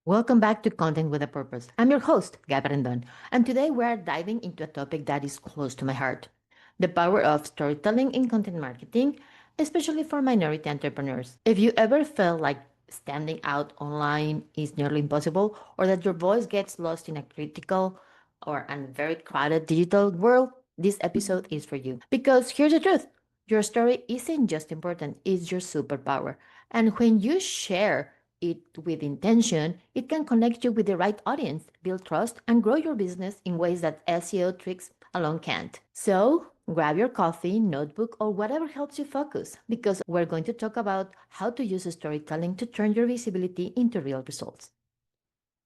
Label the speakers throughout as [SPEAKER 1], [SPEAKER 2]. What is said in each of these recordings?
[SPEAKER 1] Welcome back to Content with a Purpose. I'm your host, Gabby Rendon, and today we are diving into a topic that is close to my heart: the power of storytelling in content marketing, especially for minority entrepreneurs. If you ever felt like standing out online is nearly impossible, or that your voice gets lost in a critical or a very crowded digital world, this episode is for you. Because here's the truth: your story isn't just important, it's your superpower. And when you share it with intention, it can connect you with the right audience, build trust, and grow your business in ways that SEO tricks alone can't. So, grab your coffee, notebook, or whatever helps you focus, because we're going to talk about how to use storytelling to turn your visibility into real results.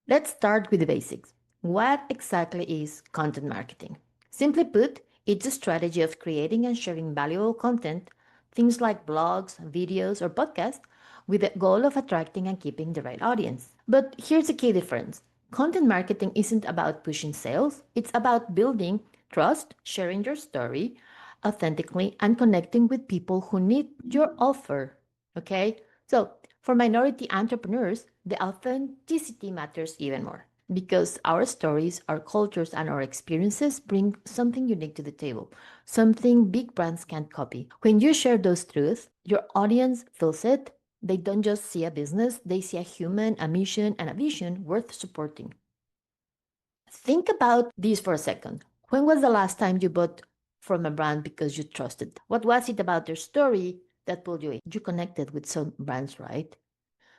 [SPEAKER 1] Let's start with the basics. What exactly is content marketing? Simply put, it's a strategy of creating and sharing valuable content, things like blogs, videos, or podcasts, with the goal of attracting and keeping the right audience. But here's the key difference: content marketing isn't about pushing sales, it's about building trust, sharing your story authentically, and connecting with people who need your offer. Okay? So, for minority entrepreneurs, the authenticity matters even more because our stories, our cultures, and our experiences bring something unique to the table, something big brands can't copy. When you share those truths, your audience feels it. They don't just see a business, they see a human, a mission, and a vision worth supporting. Think about this for a second. When was the last time you bought from a brand because you trusted? What was it about their story that pulled you in? You connected with some brands, right?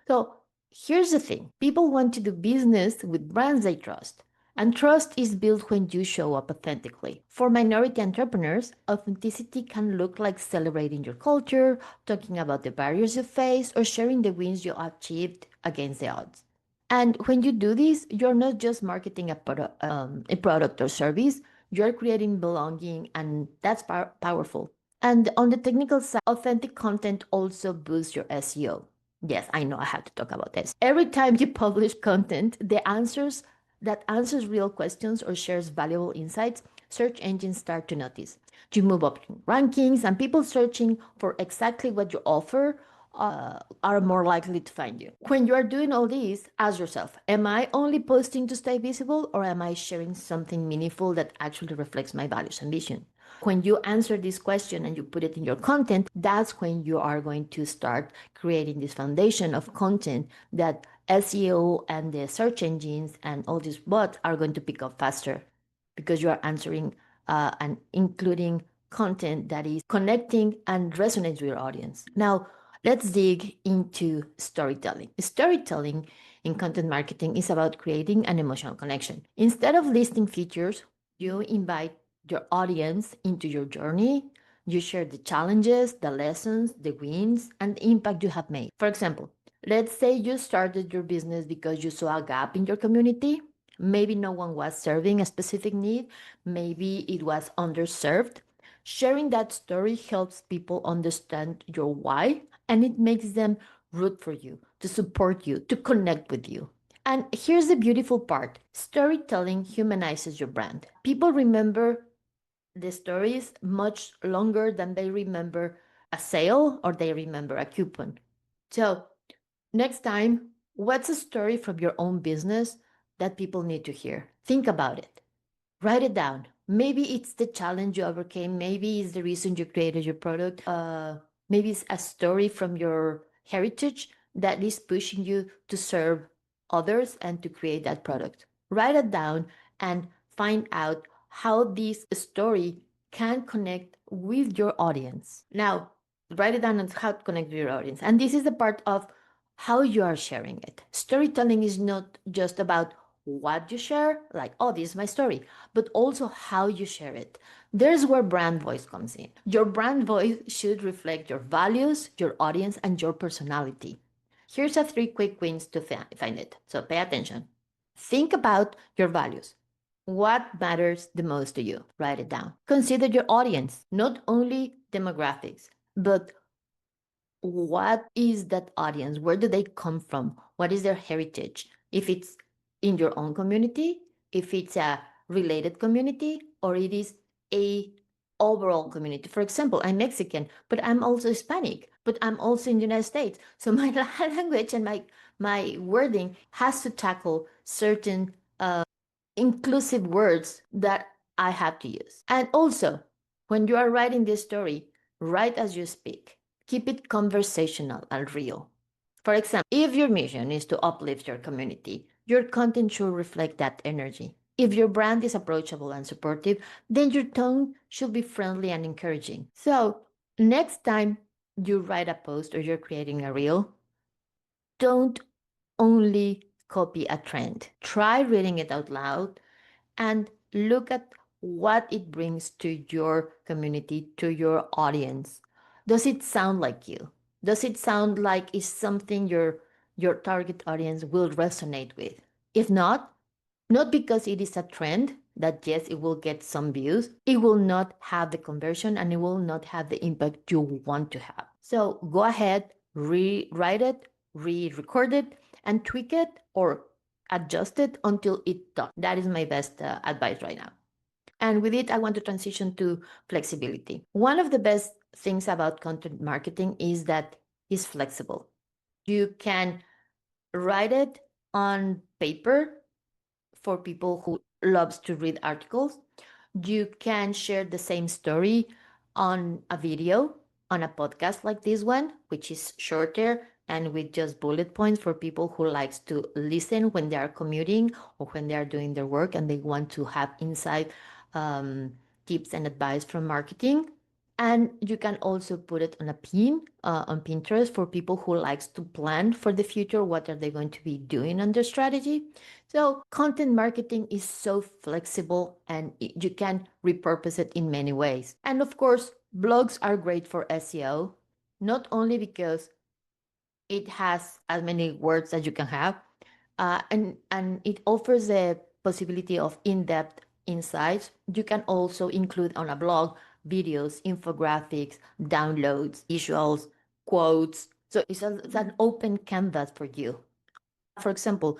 [SPEAKER 1] So here's the thing: people want to do business with brands they trust. And trust is built when you show up authentically. For minority entrepreneurs, authenticity can look like celebrating your culture, talking about the barriers you face, or sharing the wins you achieved against the odds. And when you do this, you're not just marketing a product or service, you're creating belonging, and that's powerful. And on the technical side, authentic content also boosts your SEO. Yes, I know I have to talk about this. Every time you publish content that answers real questions or shares valuable insights, search engines start to notice. You move up in rankings, and people searching for exactly what you offer are more likely to find you. When you are doing all this, ask yourself: am I only posting to stay visible, or am I sharing something meaningful that actually reflects my values and vision? When you answer this question and you put it in your content, that's when you are going to start creating this foundation of content that SEO and the search engines and all these bots are going to pick up faster, because you are answering and including content that is connecting and resonates with your audience. Now, let's dig into storytelling. Storytelling in content marketing is about creating an emotional connection. Instead of listing features, you invite your audience into your journey. You share the challenges, the lessons, the wins, and the impact you have made. For example, let's say you started your business because you saw a gap in your community. Maybe no one was serving a specific need, maybe it was underserved. Sharing that story helps people understand your why, and it makes them root for you, to support you, to connect with you. And here's the beautiful part: storytelling humanizes your brand. People remember the stories much longer than they remember a sale or they remember a coupon. So, next time, what's a story from your own business that people need to hear? Think about it. Write it down. Maybe it's the challenge you overcame. Maybe it's the reason you created your product. Maybe it's a story from your heritage that is pushing you to serve others and to create that product. Write it down and find out how this story can connect with your audience. Now, write it down on how to connect with your audience. And this is the part of how you are sharing it. Storytelling is not just about what you share, like, oh, this is my story, but also how you share it. There's where brand voice comes in. Your brand voice should reflect your values, your audience, and your personality. Here's a 3 quick wins to find it. So pay attention. Think about your values. What matters the most to you? Write it down. Consider your audience, not only demographics, but what is that audience? Where do they come from? What is their heritage? If it's in your own community, if it's a related community, or it is a overall community. For example, I'm Mexican, but I'm also Hispanic, but I'm also in the United States. So my language and My wording has to tackle certain inclusive words that I have to use. And also, when you are writing this story, write as you speak. Keep it conversational and real. For example, if your mission is to uplift your community, your content should reflect that energy. If your brand is approachable and supportive, then your tone should be friendly and encouraging. So, next time you write a post or you're creating a reel, don't only copy a trend. Try reading it out loud and look at what it brings to your community, to your audience. Does it sound like you? Does it sound like it's something your target audience will resonate with? If not, not because it is a trend that yes, it will get some views, it will not have the conversion and it will not have the impact you want to have. So go ahead, rewrite it, re-record it, and tweak it or adjust it until it does. That is my best advice right now. And with it, I want to transition to flexibility. One of the best things about content marketing is that it's flexible. You can write it on paper for people who loves to read articles. You can share the same story on a video, on a podcast like this one, which is shorter and with just bullet points for people who likes to listen when they are commuting or when they are doing their work and they want to have insight um, tips and advice from marketing. And you can also put it on a pin on Pinterest for people who likes to plan for the future. What are they going to be doing on their strategy? So content marketing is so flexible and you can repurpose it in many ways. And of course, blogs are great for SEO, not only because it has as many words as you can have, and it offers the possibility of in-depth insights. You can also include on a blog videos, infographics, downloads, visuals, quotes. So it's an open canvas for you. For example,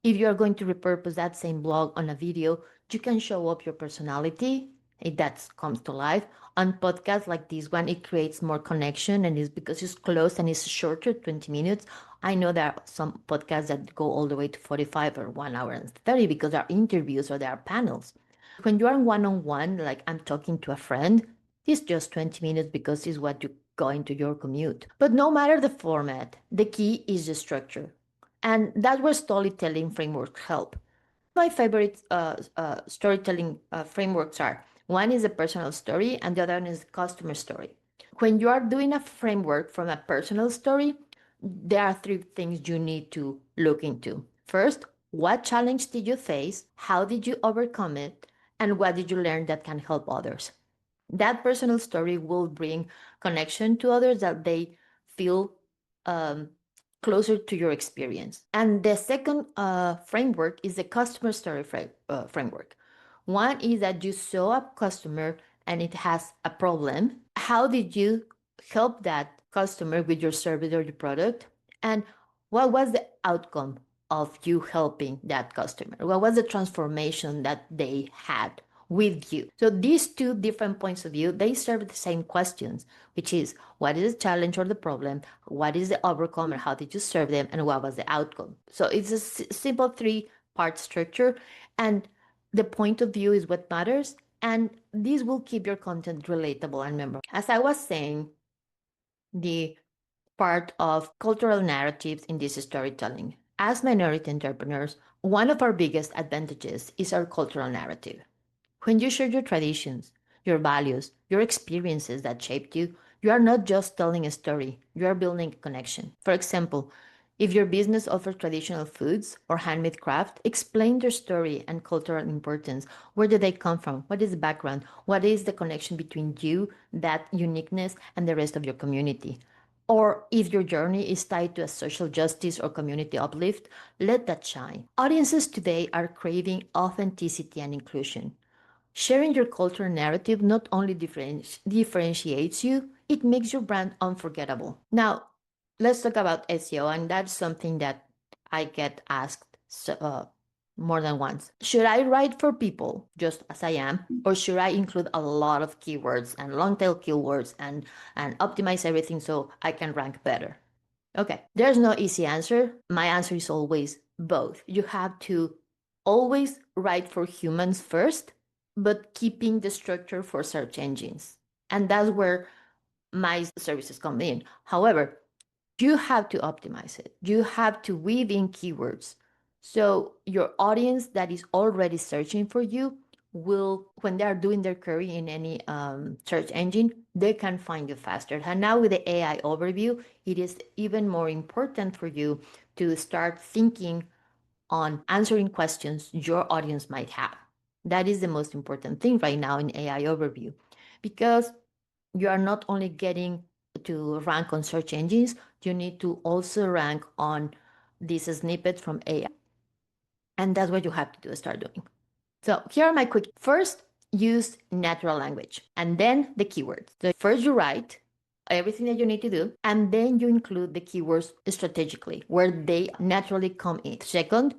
[SPEAKER 1] if you are going to repurpose that same blog on a video, you can show up your personality. That comes to life. On podcasts like this one, it creates more connection and it's because it's close and it's shorter, 20 minutes. I know there are some podcasts that go all the way to 45 or 1 hour and 30 because there are interviews or there are panels. When you are one-on-one, like I'm talking to a friend, it's just 20 minutes because it's what you go into your commute. But no matter the format, the key is the structure. And that's where storytelling frameworks help. My favorite storytelling frameworks are one is a personal story and the other one is a customer story. When you are doing a framework from a personal story, there are three things you need to look into. First, what challenge did you face? How did you overcome it? And what did you learn that can help others? That personal story will bring connection to others that they feel um, closer to your experience. And the second framework is the customer story framework. One is that you saw a customer and it has a problem. How did you help that customer with your service or your product? And what was the outcome of you helping that customer? What was the transformation that they had with you? So these two different points of view, they serve the same questions, which is what is the challenge or the problem? What is the outcome or how did you serve them? And what was the outcome? So it's a simple three-part structure and the point of view is what matters. And this will keep your content relatable and memorable. As I was saying, the part of cultural narratives in this storytelling. As minority entrepreneurs, one of our biggest advantages is our cultural narrative. When you share your traditions, your values, your experiences that shaped you, you are not just telling a story, you are building a connection. For example, if your business offers traditional foods or handmade craft, explain their story and cultural importance. Where did they come from? What is the background? What is the connection between you, that uniqueness, and the rest of your community? Or if your journey is tied to a social justice or community uplift, let that shine. Audiences today are craving authenticity and inclusion. Sharing your cultural narrative not only differentiates you, it makes your brand unforgettable. Now, let's talk about SEO, and that's something that I get asked more than once. Should I write for people just as I am, or should I include a lot of keywords and long tail keywords and optimize everything so I can rank better? Okay, there's no easy answer. My answer is always both. You have to always write for humans first, but keeping the structure for search engines. And that's where my services come in. However, you have to optimize it. You have to weave in keywords. So your audience that is already searching for you will, when they are doing their query in any search engine, they can find you faster. And now with the AI overview, it is even more important for you to start thinking on answering questions your audience might have. That is the most important thing right now in AI overview, because you are not only getting to rank on search engines, you need to also rank on this snippet from AI. And that's what you have to do, start doing. So here are my quick. First, use natural language and then the keywords. So first you write everything that you need to do, and then you include the keywords strategically where they naturally come in. Second,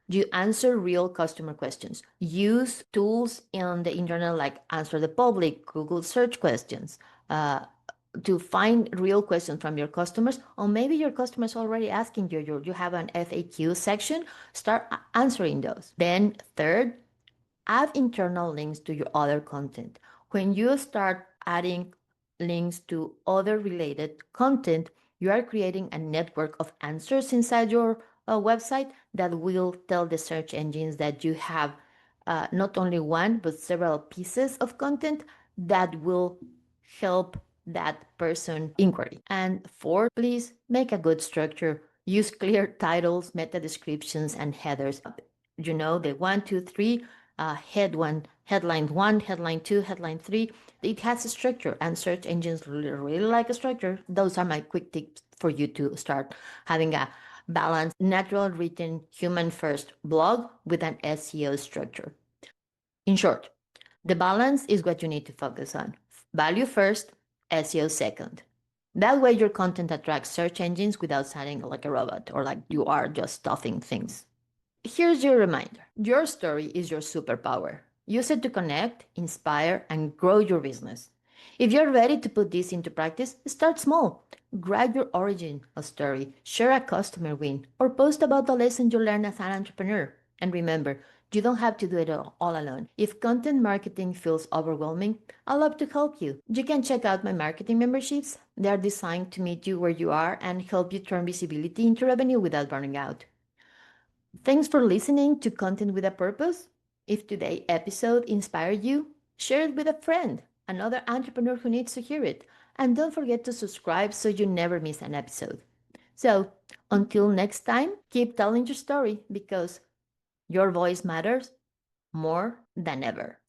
[SPEAKER 1] you answer real customer questions. Use tools in the internet like Answer the Public, Google search questions, uh, to find real questions from your customers, or maybe your customers already asking you, you have an FAQ section, start answering those. Then third, add internal links to your other content. When you start adding links to other related content, you are creating a network of answers inside your website that will tell the search engines that you have not only one but several pieces of content that will help that person inquiry. And fourth, please make a good structure. Use clear titles, meta descriptions, and headers. You know, the one, two, three, headline one, headline two, headline three. It has a structure, and search engines really like a structure. Those are my quick tips for you to start having a balanced, natural written, human first blog with an SEO structure. In short, the balance is what you need to focus on. Value first, SEO second. That way, your content attracts search engines without sounding like a robot or like you are just stuffing things. Here's your reminder: your story is your superpower. Use it to connect, inspire, and grow your business. If you're ready to put this into practice, start small. Write your origin story, share a customer win, or post about the lesson you learned as an entrepreneur. And remember, you don't have to do it all alone. If content marketing feels overwhelming, I'd love to help you. You can check out my marketing memberships. They are designed to meet you where you are and help you turn visibility into revenue without burning out. Thanks for listening to Content with a Purpose. If today's episode inspired you, share it with a friend, another entrepreneur who needs to hear it. And don't forget to subscribe so you never miss an episode. So, until next time, keep telling your story because your voice matters more than ever.